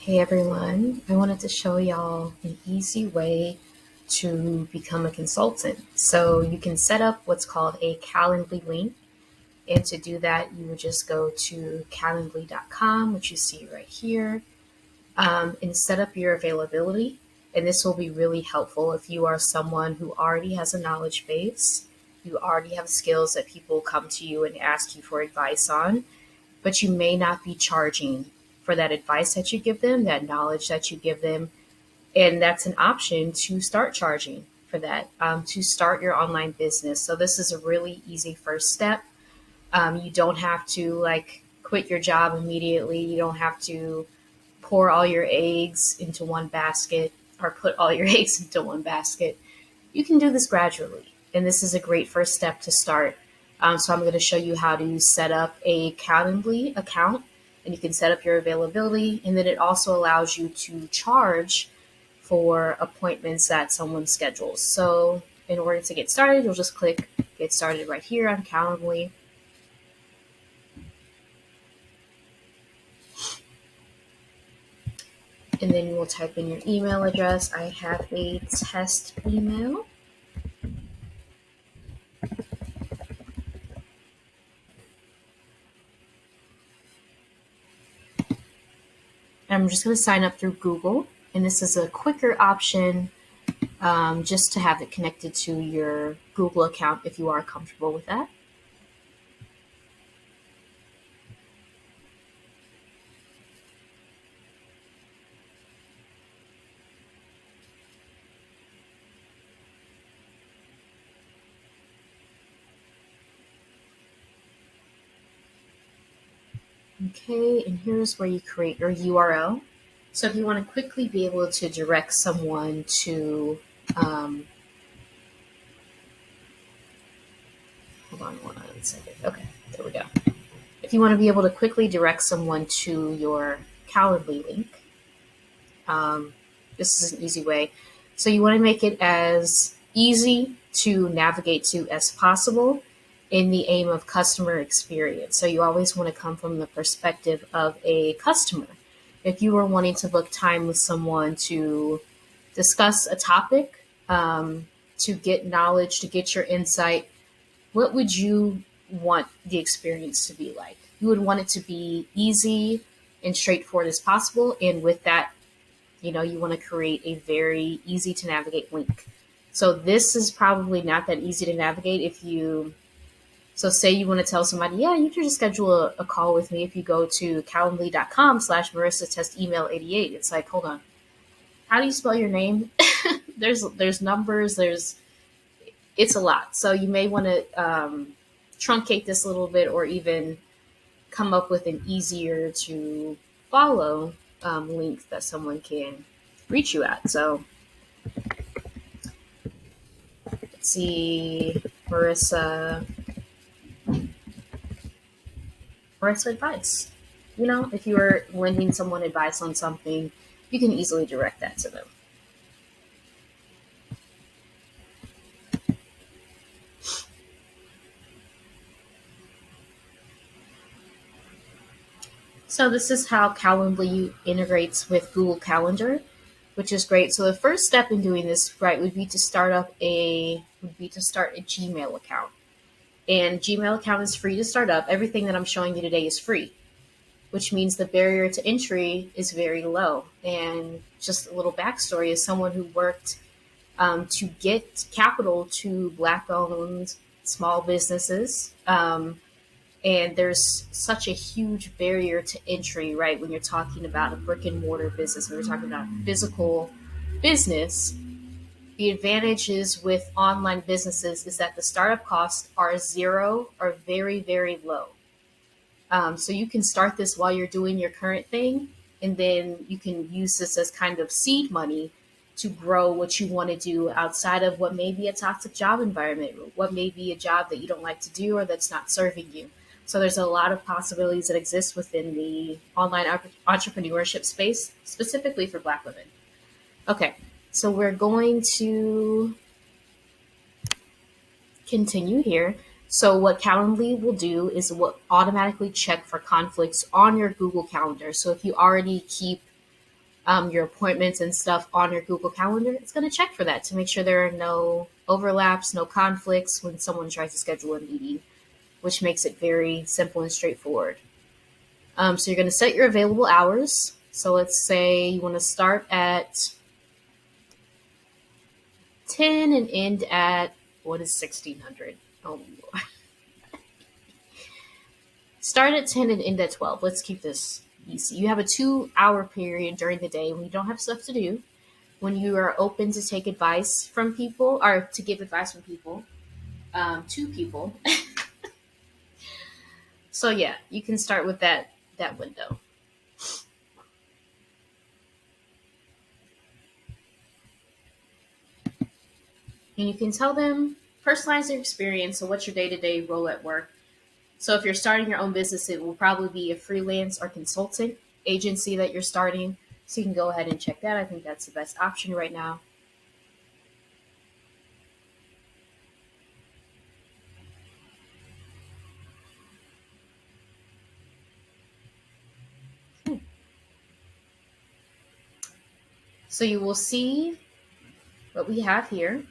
Hey everyone, I wanted to show y'all an easy way to become a consultant. So you can set up what's called a Calendly link. And to do that, you would just go to calendly.com, which you see right here, and set up your availability. And this will be really helpful if you are someone who already has a knowledge base, you already have skills that people come to you and ask you for advice on, but you may not be charging for that advice that you give them, that knowledge that you give them. And that's an option to start charging for that, to start your online business. So this is a really easy first step. You don't have to quit your job immediately. You don't have to pour all your eggs into one basket or put all your eggs into one basket. You can do this gradually. And this is a great first step to start. So I'm going to show you how to set up a Calendly account, and you can set up your availability. And then it also allows you to charge for appointments that someone schedules. So in order to get started, you'll just click get started right here on Calendly. And then you will type in your email address. I have a test email. I'm just going to sign up through Google. And this is a quicker option just to have it connected to your Google account if you are comfortable with that. Okay, and here's where you create your URL. So if you want to quickly be able to direct someone to, hold on 1 second. Okay, there we go. If you want to be able to quickly direct someone to your Calendly link, this is an easy way. So you want to make it as easy to navigate to as possible in the aim of customer experience. So you always want to come from the perspective of a customer. If you were wanting to book time with someone to discuss a topic, to get knowledge, to get your insight, what would you want the experience to be like? You would want it to be easy and straightforward as possible. And with that, you want to create a very easy to navigate link. So this is probably not that easy to navigate so say you want to tell somebody, yeah, you can just schedule a call with me if you go to calendly.com/Marissa test email 88. It's like, hold on. How do you spell your name? there's numbers, it's a lot. So you may want to truncate this a little bit or even come up with an easier to follow link that someone can reach you at. So let's see, Marissa advice. If you are lending someone advice on something, you can easily direct that to them. So this is how Calendly integrates with Google Calendar, which is great. So the first step in doing this, right, would be to start a Gmail account. And Gmail account is free to start up. Everything that I'm showing you today is free, which means the barrier to entry is very low. And just a little backstory is someone who worked to get capital to Black-owned small businesses. And there's such a huge barrier to entry, right? When you're talking about a brick and mortar business, when you're talking about physical business, the advantages with online businesses is that the startup costs are zero or very, very low. So you can start this while you're doing your current thing, and then you can use this as kind of seed money to grow what you want to do outside of what may be a toxic job environment, what may be a job that you don't like to do or that's not serving you. So there's a lot of possibilities that exist within the online entrepreneurship space, specifically for Black women. Okay, so we're going to continue here. So what Calendly will do is will automatically check for conflicts on your Google Calendar. So if you already keep your appointments and stuff on your Google Calendar, it's going to check for that to make sure there are no overlaps, no conflicts when someone tries to schedule a meeting, which makes it very simple and straightforward. So you're going to set your available hours. So let's say you want to start at 10 and end at, what is 1600? Oh, Lord. Start at 10 and end at 12. Let's keep this easy. You have a 2-hour period during the day when you don't have stuff to do, when you are open to take advice from people or to give advice from people, to people. So yeah, you can start with that window. And you can tell them, personalize their experience. So what's your day-to-day role at work? So if you're starting your own business, it will probably be a freelance or consultant agency that you're starting. So you can go ahead and check that. I think that's the best option right now. So you will see what we have here.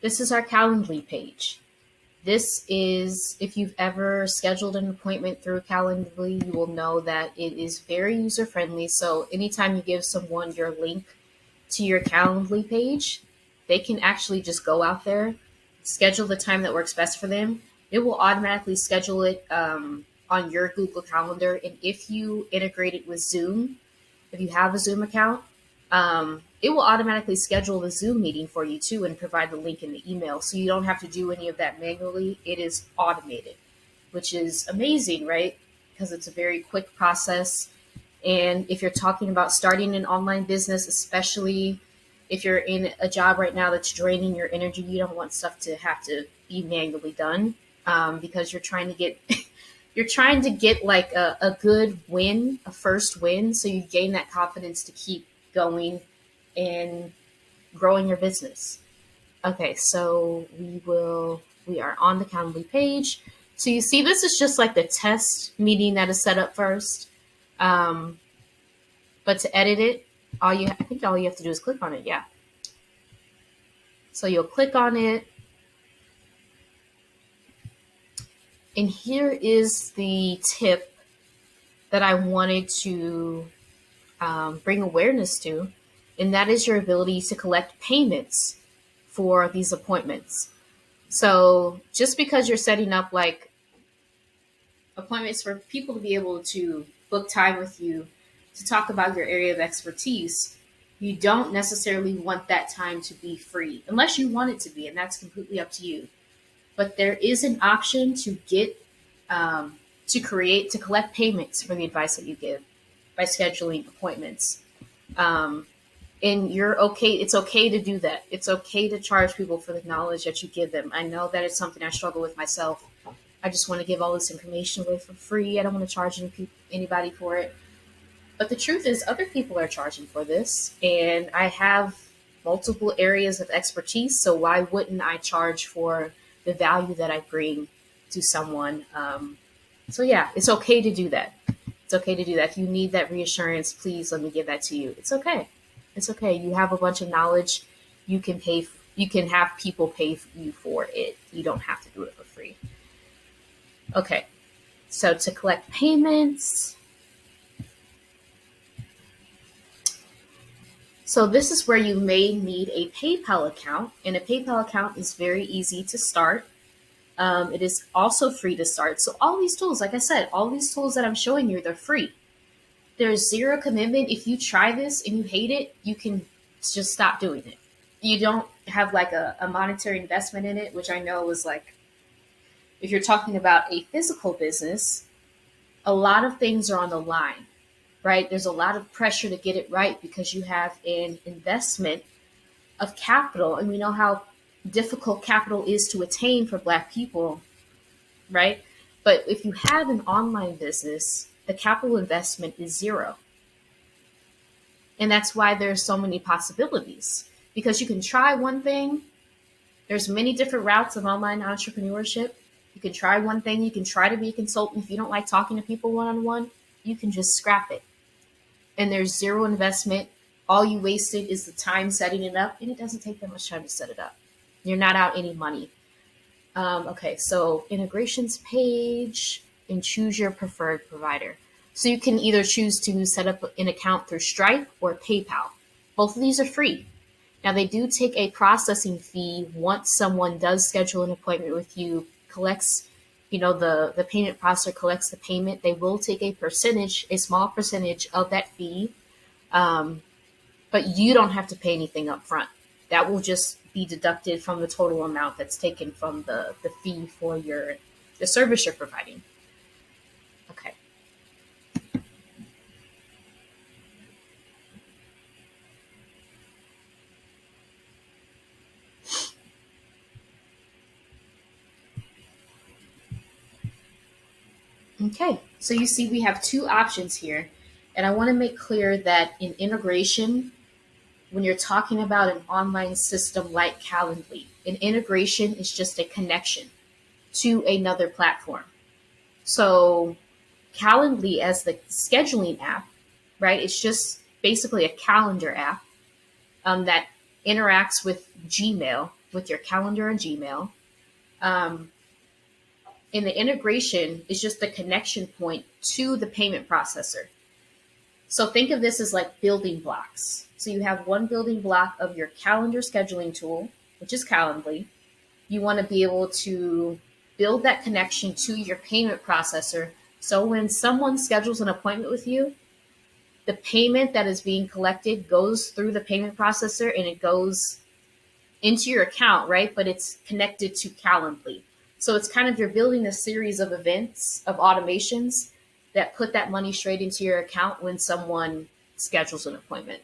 This is our Calendly page. This is, if you've ever scheduled an appointment through Calendly, you will know that it is very user friendly. So anytime you give someone your link to your Calendly page, they can actually just go out there, schedule the time that works best for them. It will automatically schedule it on your Google Calendar. And if you integrate it with Zoom, if you have a Zoom account, it will automatically schedule the Zoom meeting for you too and provide the link in the email. So you don't have to do any of that manually. It is automated, which is amazing, right? Because it's a very quick process. And if you're talking about starting an online business, especially if you're in a job right now that's draining your energy, you don't want stuff to have to be manually done, because you're trying to get you're trying to get like a good win, a first win, so you gain that confidence to keep going and growing your business. Okay, so we are on the Calendly page. So you see, this is just like the test meeting that is set up first. But to edit it, I think all you have to do is click on it. Yeah. So you'll click on it. And here is the tip that I wanted to bring awareness to, and that is your ability to collect payments for these appointments. So just because you're setting up like appointments for people to be able to book time with you to talk about your area of expertise, you don't necessarily want that time to be free unless you want it to be, and that's completely up to you. But there is an option to get to collect payments for the advice that you give by scheduling appointments. And you're okay. It's okay to do that. It's okay to charge people for the knowledge that you give them. I know that it's something I struggle with myself. I just want to give all this information away for free. I don't want to charge anybody for it. But the truth is, other people are charging for this, and I have multiple areas of expertise. So why wouldn't I charge for the value that I bring to someone? So yeah, it's okay to do that. It's okay to do that. If you need that reassurance, please let me give that to you. It's okay. It's okay. You have a bunch of knowledge. You can pay. You can have people pay you for it. You don't have to do it for free. Okay. So to collect payments. So this is where you may need a PayPal account, and a PayPal account is very easy to start. It is also free to start. So all these tools, like I said, all these tools that I'm showing you, they're free. There's zero commitment. If you try this and you hate it, you can just stop doing it. You don't have like a monetary investment in it, which I know is like, if you're talking about a physical business, a lot of things are on the line, right? There's a lot of pressure to get it right because you have an investment of capital, and we know how difficult capital is to attain for Black people, right? But if you have an online business, the capital investment is zero. And that's why there's so many possibilities, because you can try one thing. There's many different routes of online entrepreneurship. You can try one thing. You can try to be a consultant if you don't like talking to people one-on-one. you can just scrap it. And there's zero investment. All you wasted is the time setting it up, and it doesn't take that much time to set it up. You're not out any money. Okay, so integrations page and choose your preferred provider. So you can either choose to set up an account through Stripe or PayPal. Both of these are free. Now they do take a processing fee once someone does schedule an appointment with you, collects, the payment processor collects the payment. They will take a percentage, a small percentage of that fee, um, but you don't have to pay anything up front. That will just be deducted from the total amount that's taken from the fee for the service you're providing. Okay. Okay. So you see we have two options here. And I want to make clear that in integration, when you're talking about an online system like Calendly, an integration is just a connection to another platform. So Calendly as the scheduling app, right? It's just basically a calendar app that interacts with Gmail, with your calendar and Gmail. Um, and the integration is just the connection point to the payment processor. So think of this as like building blocks. So you have one building block of your calendar scheduling tool, which is Calendly. You want to be able to build that connection to your payment processor. So when someone schedules an appointment with you, the payment that is being collected goes through the payment processor and it goes into your account, right? But it's connected to Calendly. So it's kind of you're building a series of events, of automations that put that money straight into your account when someone schedules an appointment.